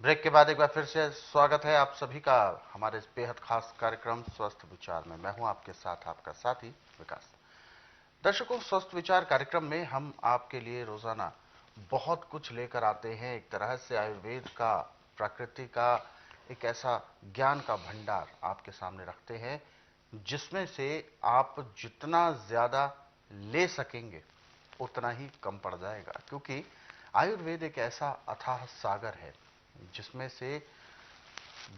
Break के बाद एक बार फिर से स्वागत है आप सभी का हमारे इस बेहद खास कार्यक्रम स्वस्थ विचार में। मैं हूं आपके साथ आपका साथी विकास। दर्शकों, स्वस्थ विचार कार्यक्रम में हम आपके लिए रोजाना बहुत कुछ लेकर आते हैं। एक तरह से आयुर्वेद का, प्रकृति का एक ऐसा ज्ञान का भंडार आपके सामने रखते हैं जिसमें से आप जितना ज्यादा ले सकेंगे उतना ही कम पड़ जाएगा, क्योंकि आयुर्वेद एक ऐसा अथाह सागर है जिसमें से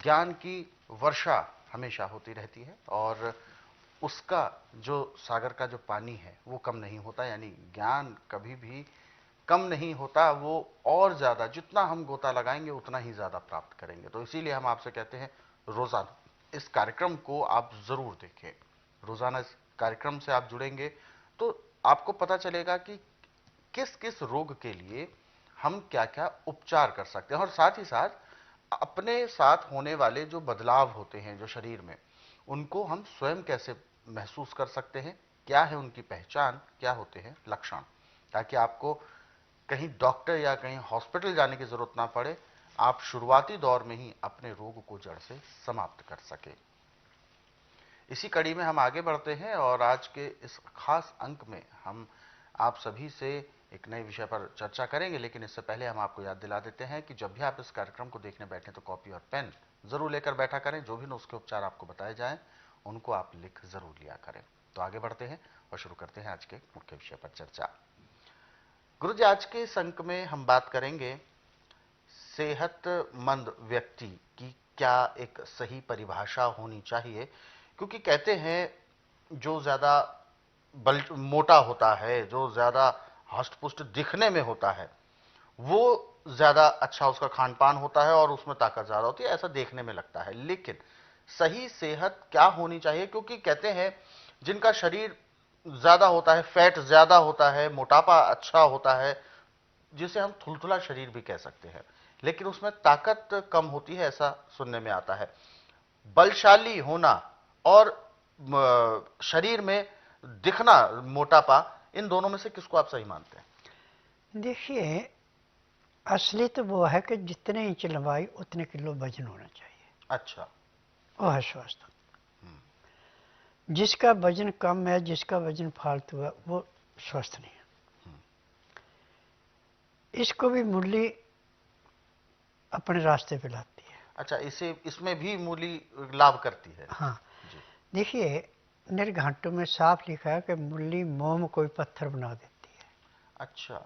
ज्ञान की वर्षा हमेशा होती रहती है और उसका जो सागर का जो पानी है वो कम नहीं होता। यानी ज्ञान कभी भी कम नहीं होता, वो और ज्यादा जितना हम गोता लगाएंगे उतना ही ज्यादा प्राप्त करेंगे। तो इसीलिए हम आपसे कहते हैं रोजाना इस कार्यक्रम को आप जरूर देखें। रोजाना इस कार्यक्रम से आप जुड़ेंगे तो आपको पता चलेगा कि किस किस रोग के लिए हम क्या क्या उपचार कर सकते हैं और साथ ही साथ अपने साथ होने वाले जो बदलाव होते हैं जो शरीर में, उनको हम स्वयं कैसे महसूस कर सकते हैं, क्या है उनकी पहचान, क्या होते हैं लक्षण, ताकि आपको कहीं डॉक्टर या कहीं हॉस्पिटल जाने की जरूरत ना पड़े। आप शुरुआती दौर में ही अपने रोग को जड़ से समाप्त कर सके। इसी कड़ी में हम आगे बढ़ते हैं और आज के इस खास अंक में हम आप सभी से एक नए विषय पर चर्चा करेंगे। लेकिन इससे पहले हम आपको याद दिला देते हैं कि जब भी आप इस कार्यक्रम को देखने बैठे तो कॉपी और पेन जरूर लेकर बैठा करें। जो भी नुस्खे उपचार आपको बताए जाएं उनको आप लिख जरूर लिया करें। तो आगे बढ़ते हैं और शुरू करते हैं आज के मुख्य विषय पर चर्चा। गुरु जी, आज के इस अंक में हम बात करेंगे सेहतमंद व्यक्ति की क्या एक सही परिभाषा होनी चाहिए, क्योंकि कहते हैं जो ज्यादा बल मोटा होता है, जो ज्यादा हष्ट-पुष्ट दिखने में होता है, वो ज्यादा अच्छा उसका खान पान होता है और उसमें ताकत ज्यादा होती है, ऐसा देखने में लगता है। लेकिन सही सेहत क्या होनी चाहिए, क्योंकि कहते हैं जिनका शरीर ज्यादा होता है, फैट ज्यादा होता है, मोटापा अच्छा होता है, जिसे हम थुलथुला शरीर भी कह सकते हैं, लेकिन उसमें ताकत कम होती है, ऐसा सुनने में आता है। बलशाली होना और शरीर में दिखना मोटापा, इन दोनों में से किसको आप सही मानते हैं? देखिए, असली तो वो है कि जितने इंच लंबाई उतने किलो वजन होना चाहिए। अच्छा। वो है स्वस्थ। जिसका वजन कम है, जिसका वजन फालतू है, वो स्वस्थ नहीं है। इसको भी मुरली अपने रास्ते पे लाती है। अच्छा, इसे इसमें भी मूली लाभ करती है? हाँ, जी। देखिए, निर्घंटों में साफ लिखा है कि मुरली मोम कोई पत्थर बना देती है। अच्छा।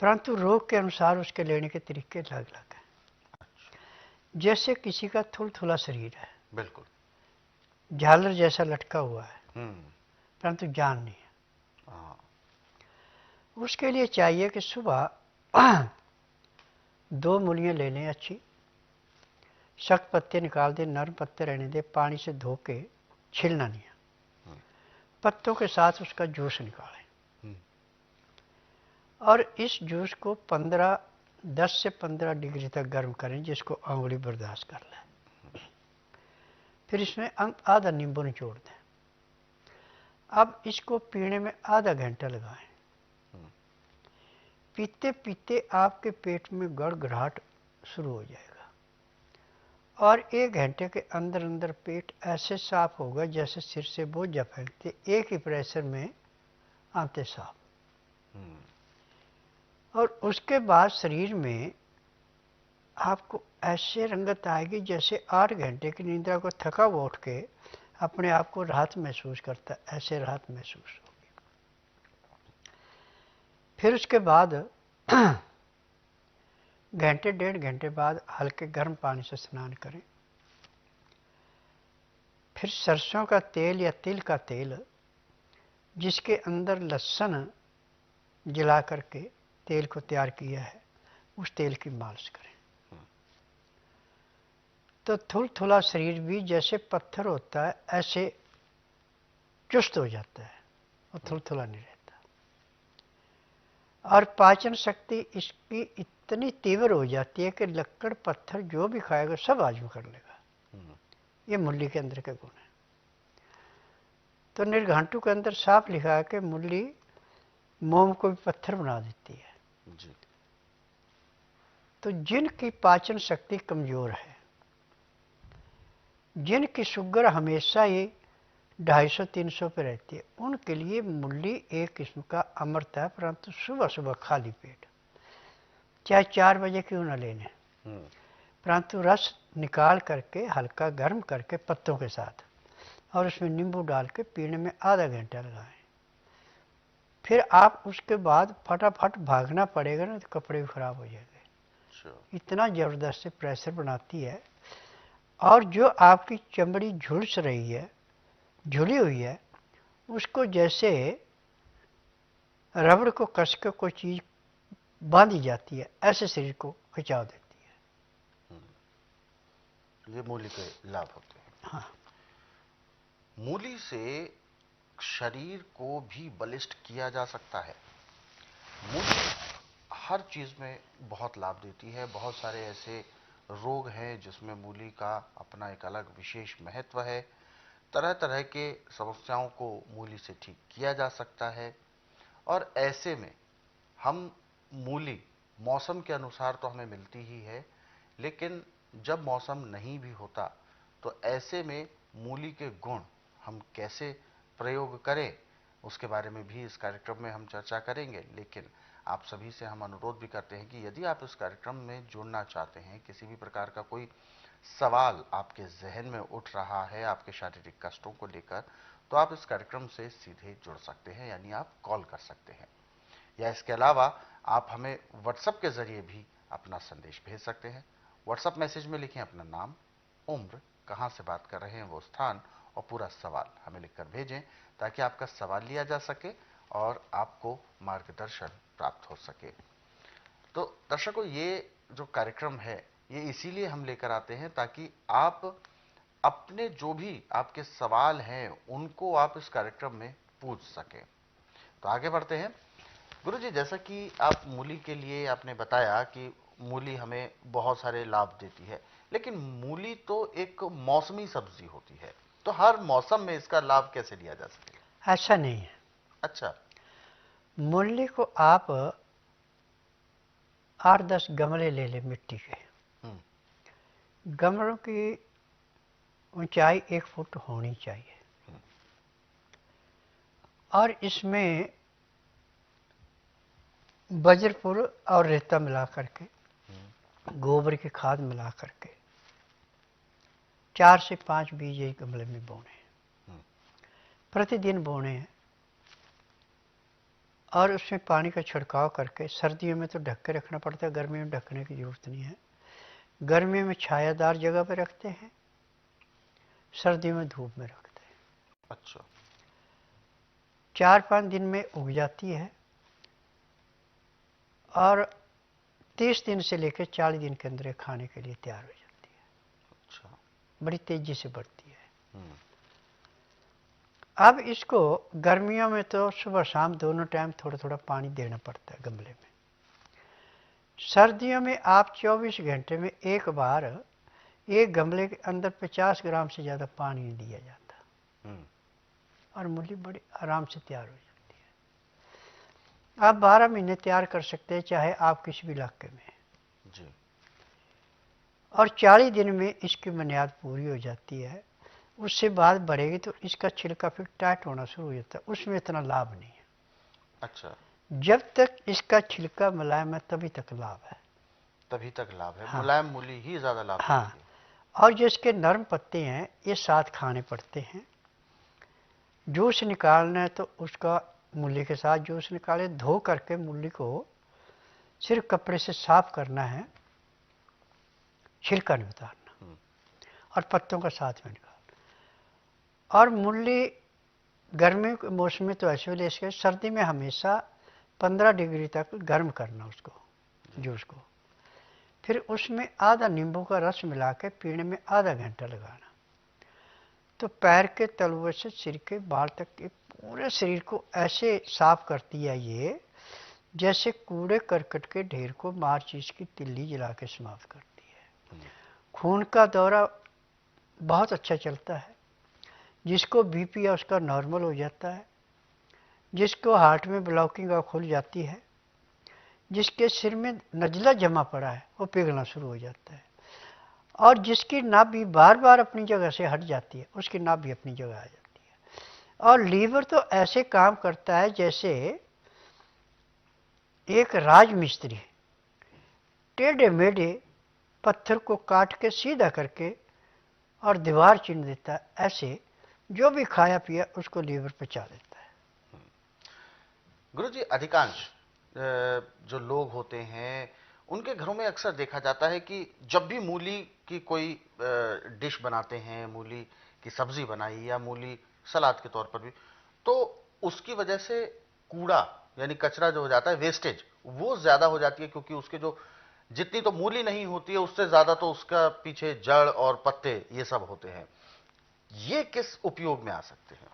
परंतु रोग के अनुसार उसके लेने के तरीके अलग अलग हैं। अच्छा। जैसे किसी का थुलथुला शरीर है, बिल्कुल। झालर जैसा लटका हुआ है, हम्म। परंतु जान नहीं है, हाँ। उसके लिए चाहिए कि सुबह 2 मूलियाँ ले लें अच्छी, सख्त पत्ते निकाल दें, नरम पत्ते रहने दें, पानी से धो के छीलना नहीं है। पत्तों के साथ उसका जूस निकालें और इस जूस को 10 से 15 डिग्री तक गर्म करें, जिसको आंगुली बर्दाश्त कर ले। फिर इसमें आधा नींबू निचोड़ दें। अब इसको पीने में आधा घंटा लगाएं। पीते पीते आपके पेट में गड़गड़ाहट शुरू हो जाएगा और 1 घंटे के अंदर अंदर पेट ऐसे साफ होगा जैसे सिर से बोझा फेंकते एक ही प्रेशर में आते साफ। और उसके बाद शरीर में आपको ऐसे रंगत आएगी जैसे 8 घंटे की निद्रा को थका हुआ उठ के अपने आप को राहत महसूस करता है, ऐसे राहत महसूस होगी। फिर उसके बाद घंटे 1.5 घंटे बाद हल्के गर्म पानी से स्नान करें। फिर सरसों का तेल या तिल का तेल, जिसके अंदर लहसुन जला करके तेल को तैयार किया है, उस तेल की मालिश करें तो थुलथुला शरीर भी जैसे पत्थर होता है ऐसे चुस्त हो जाता है और थुलथुला नहीं रहता। और पाचन शक्ति इसकी इतनी तीव्र हो जाती है कि लक्कड़ पत्थर जो भी खाएगा सब आजमा कर लेगा। ये मुरली के अंदर का गुण है। तो निर्घंटू के अंदर साफ लिखा है कि मुरली मोम को भी पत्थर बना देती है। जी। तो जिनकी पाचन शक्ति कमजोर है, जिनकी शुगर हमेशा ही 250-300 पे रहती है, उनके लिए मूली एक किस्म का अमृत है। परंतु सुबह सुबह खाली पेट, चाहे 4 बजे क्यों न लेने, परंतु रस निकाल करके हल्का गर्म करके पत्तों के साथ और उसमें नींबू डाल के पीने में आधा घंटा लगाएं। फिर आप उसके बाद फटाफट भागना पड़ेगा ना, तो कपड़े भी खराब हो जाएंगे। इतना ज़बरदस्त से प्रेशर बनाती है। और जो आपकी चमड़ी झुलस रही है, झुली हुई है, उसको जैसे रबड़ को कस के कोई चीज़ बांधी जाती है, ऐसे शरीर को खिंचाव देती है। ये मूली के लाभ होते हैं। हाँ, मूली से शरीर को भी बलिष्ठ किया जा सकता है। मूली हर चीज में बहुत लाभ देती है। बहुत सारे ऐसे रोग हैं जिसमें मूली का अपना एक अलग विशेष महत्व है। तरह तरह के समस्याओं को मूली से ठीक किया जा सकता है। और ऐसे में हम मूली मौसम के अनुसार तो हमें मिलती ही है, लेकिन जब मौसम नहीं भी होता तो ऐसे में मूली के गुण हम कैसे प्रयोग करें, उसके बारे में भी इस कार्यक्रम में हम चर्चा करेंगे। लेकिन आप सभी से हम अनुरोध भी करते हैं कि यदि आप इस कार्यक्रम में जुड़ना चाहते हैं, किसी भी प्रकार का कोई सवाल आपके जहन में उठ रहा है आपके शारीरिक कष्टों को लेकर, तो आप इस कार्यक्रम से सीधे जुड़ सकते हैं, यानी आप कॉल कर सकते हैं। या इसके अलावा आप हमें व्हाट्सएप के जरिए भी अपना संदेश भेज सकते हैं। व्हाट्सएप मैसेज में लिखें अपना नाम, उम्र, कहां से बात कर रहे हैं वो स्थान और पूरा सवाल हमें लिखकर भेजें, ताकि आपका सवाल लिया जा सके और आपको मार्गदर्शन प्राप्त हो सके। तो दर्शकों, ये जो कार्यक्रम है ये इसीलिए हम लेकर आते हैं ताकि आप अपने जो भी आपके सवाल हैं उनको आप इस कार्यक्रम में पूछ सकें। तो आगे बढ़ते हैं। गुरुजी, जैसा कि आप मूली के लिए आपने बताया कि मूली हमें बहुत सारे लाभ देती है, लेकिन मूली तो एक मौसमी सब्जी होती है, तो हर मौसम में इसका लाभ कैसे लिया जा सकेगा? ऐसा नहीं है। अच्छा। मूली को आप 8-10 गमले ले लें मिट्टी के। गमलों की ऊंचाई 1 फुट होनी चाहिए और इसमें वज्रपुर और रेता मिला करके, गोबर की खाद मिला करके 4 से 5 बीज एक गमले में बोने हैं, प्रतिदिन बोने हैं। और उसमें पानी का छिड़काव करके, सर्दियों में तो ढक के रखना पड़ता है, गर्मियों में ढकने की जरूरत नहीं है। गर्मियों में छायादार जगह पर रखते हैं, सर्दियों में धूप में रखते हैं। अच्छा। 4-5 दिन में उग जाती है और 30 दिन से लेकर 40 दिन के अंदर खाने के लिए तैयार हो जाती है। अच्छा। बड़ी तेजी से बढ़ती है। अब इसको गर्मियों में तो सुबह शाम दोनों टाइम थोड़ा थोड़ा पानी देना पड़ता है गमले में। सर्दियों में आप 24 घंटे में एक बार एक गमले के अंदर 50 ग्राम से ज़्यादा पानी नहीं दिया जाता और मूली बड़ी आराम से तैयार हो जाती है। आप 12 महीने तैयार कर सकते हैं, चाहे आप किसी भी इलाके में जी। और 40 दिन में इसकी बुनियाद पूरी हो जाती है। उससे बाद बढ़ेगी तो इसका छिलका फिर टाइट होना शुरू हो जाता है, उसमें इतना लाभ नहीं है। अच्छा। जब तक इसका छिलका मुलायम है तभी तक लाभ है। तभी तक लाभ है। हाँ। मुलायम मूली ही ज्यादा लाभ हाँ। देती है। और जो इसके नरम पत्ते हैं ये साथ खाने पड़ते हैं। जूस निकालना है तो उसका मूली के साथ जूस निकाले, धो करके मूली को सिर्फ कपड़े से साफ करना है, छिलका नहीं उतारना और पत्तों का साथ में निकालना। और मूली गर्मी के मौसम में तो ऐसे ले सके, सर्दी में हमेशा 15 डिग्री तक गर्म करना उसको, जूस को। फिर उसमें आधा नींबू का रस मिला के पीने में आधा घंटा लगाना। तो पैर के तलवे से सिर के बाल तक के पूरे शरीर को ऐसे साफ करती है ये, जैसे कूड़े करकट के ढेर को माचिस की तिल्ली जला के समाप्त करती है। खून का दौरा बहुत अच्छा चलता है। जिसको बीपी है उसका नॉर्मल हो जाता है। जिसको हार्ट में ब्लॉकिंग खुल जाती है, जिसके सिर में नजला जमा पड़ा है वो पिघलना शुरू हो जाता है, और जिसकी नाभि बार बार अपनी जगह से हट जाती है उसकी नाभि अपनी जगह आ जाती है। और लीवर तो ऐसे काम करता है जैसे एक राजमिस्त्री टेढ़े मेढ़े पत्थर को काट के सीधा करके और दीवार चिन्ह देता है, ऐसे जो भी खाया पिया उसको लीवर पचा देता है। गुरुजी, अधिकांश जो लोग होते हैं उनके घरों में अक्सर देखा जाता है कि जब भी मूली की कोई डिश बनाते हैं, मूली की सब्जी बनाई या मूली सलाद के तौर पर भी, तो उसकी वजह से कूड़ा यानी कचरा जो हो जाता है, वेस्टेज, वो ज्यादा हो जाती है, क्योंकि उसके जो जितनी तो मूली नहीं होती है उससे ज्यादा तो उसका पीछे जड़ और पत्ते ये सब होते हैं। ये किस उपयोग में आ सकते हैं?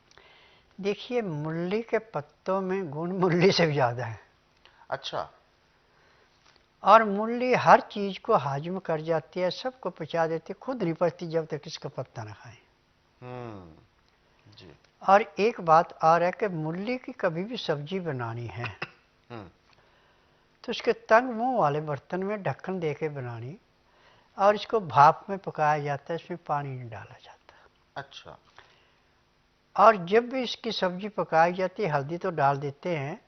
देखिए, मूली के पत्तों में गुण मूली से भी ज्यादा है। अच्छा। और मूली हर चीज को हाजम कर जाती है, सबको पचा देती है, खुद नहीं पचती जब तक इसका पत्ता ना खाए। जी। और एक बात और है कि मूली की कभी भी सब्जी बनानी है हम्म। तो इसके तंग मुंह वाले बर्तन में ढक्कन दे के बनानी, और इसको भाप में पकाया जाता है, इसमें पानी नहीं डाला जाता। अच्छा। और जब भी इसकी सब्जी पकाई जाती है हल्दी तो डाल देते हैं,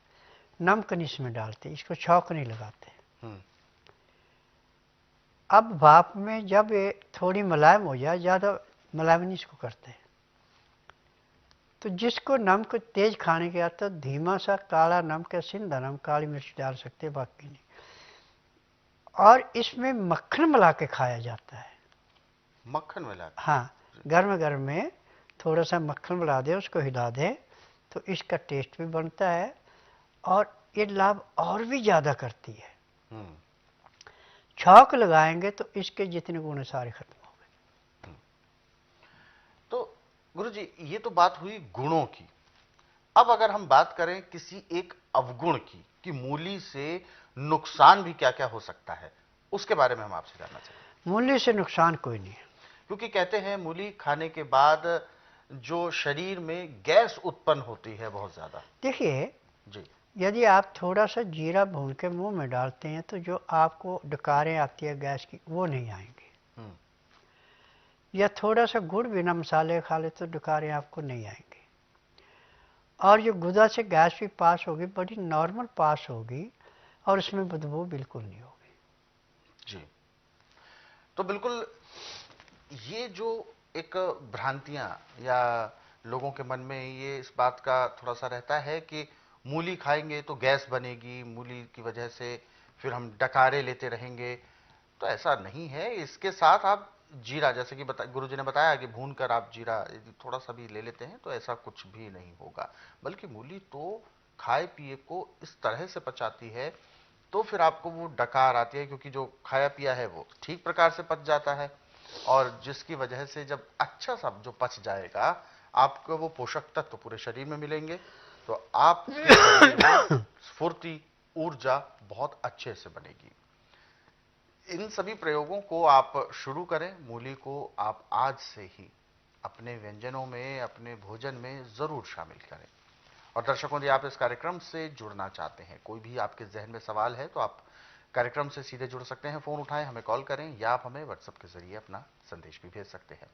नमक नहीं इसमें डालते, इसको छौंक नहीं लगाते। हम्म। अब भाप में जब ये थोड़ी मुलायम हो जाए, ज़्यादा मुलायम नहीं इसको करते, तो जिसको नमक तेज खाने के आता है धीमा सा काला नमक या सिंधा नमक काली मिर्च डाल सकते, बाकी नहीं। और इसमें मक्खन मिला के खाया जाता है। मक्खन मिला के? हाँ, गर्म गर्म में थोड़ा सा मक्खन मिला दे, उसको हिला दे, तो इसका टेस्ट भी बनता है और ये लाभ और भी ज़्यादा करती है। हम्म। छौंक लगाएंगे तो इसके जितने गुण सारे खत्म हो गए। तो गुरुजी, ये तो बात हुई गुणों की। अब अगर हम बात करें किसी एक अवगुण की कि मूली से नुकसान भी क्या क्या हो सकता है, उसके बारे में हम आपसे जानना चाहेंगे। मूल्य से नुकसान कोई नहीं है। क्योंकि कहते हैं मूली खाने के बाद जो शरीर में गैस उत्पन्न होती है बहुत ज्यादा। देखिए, जी। यदि आप थोड़ा सा जीरा भून के मुंह में डालते हैं तो जो आपको डकारें आती है गैस की वो नहीं आएंगी। हम्म। या थोड़ा सा गुड़ बिना मसाले खा ले तो डकारें आपको नहीं आएंगी। और जो गुदा से गैस भी पास होगी, बड़ी नॉर्मल पास होगी, और उसमें बदबू बिल्कुल नहीं होगी। जी। तो बिल्कुल, ये जो एक भ्रांतियां या लोगों के मन में ये इस बात का थोड़ा सा रहता है कि मूली खाएंगे तो गैस बनेगी, मूली की वजह से फिर हम डकारे लेते रहेंगे, तो ऐसा नहीं है। इसके साथ आप जीरा, जैसे कि गुरुजी ने बताया कि भून कर आप जीरा यदि थोड़ा सा भी ले लेते हैं तो ऐसा कुछ भी नहीं होगा। बल्कि मूली तो खाए पिए को इस तरह से पचाती है, तो फिर आपको वो डकार आती है, क्योंकि जो खाया पिया है वो ठीक प्रकार से पच जाता है, और जिसकी वजह से जब अच्छा सा जो पच जाएगा, आपको वो पोषक तत्व पूरे शरीर में मिलेंगे, तो आपके शरीर में स्फूर्ति, ऊर्जा बहुत अच्छे से बनेगी। इन सभी प्रयोगों को आप शुरू करें। मूली को आप आज से ही अपने व्यंजनों में, अपने भोजन में जरूर शामिल करें। और दर्शकों, यदि आप इस कार्यक्रम से जुड़ना चाहते हैं, कोई भी आपके जहन में सवाल है, तो आप कार्यक्रम से सीधे जुड़ सकते हैं। फोन उठाएं, हमें कॉल करें, या आप हमें व्हाट्सएप के जरिए अपना संदेश भी भेज सकते हैं।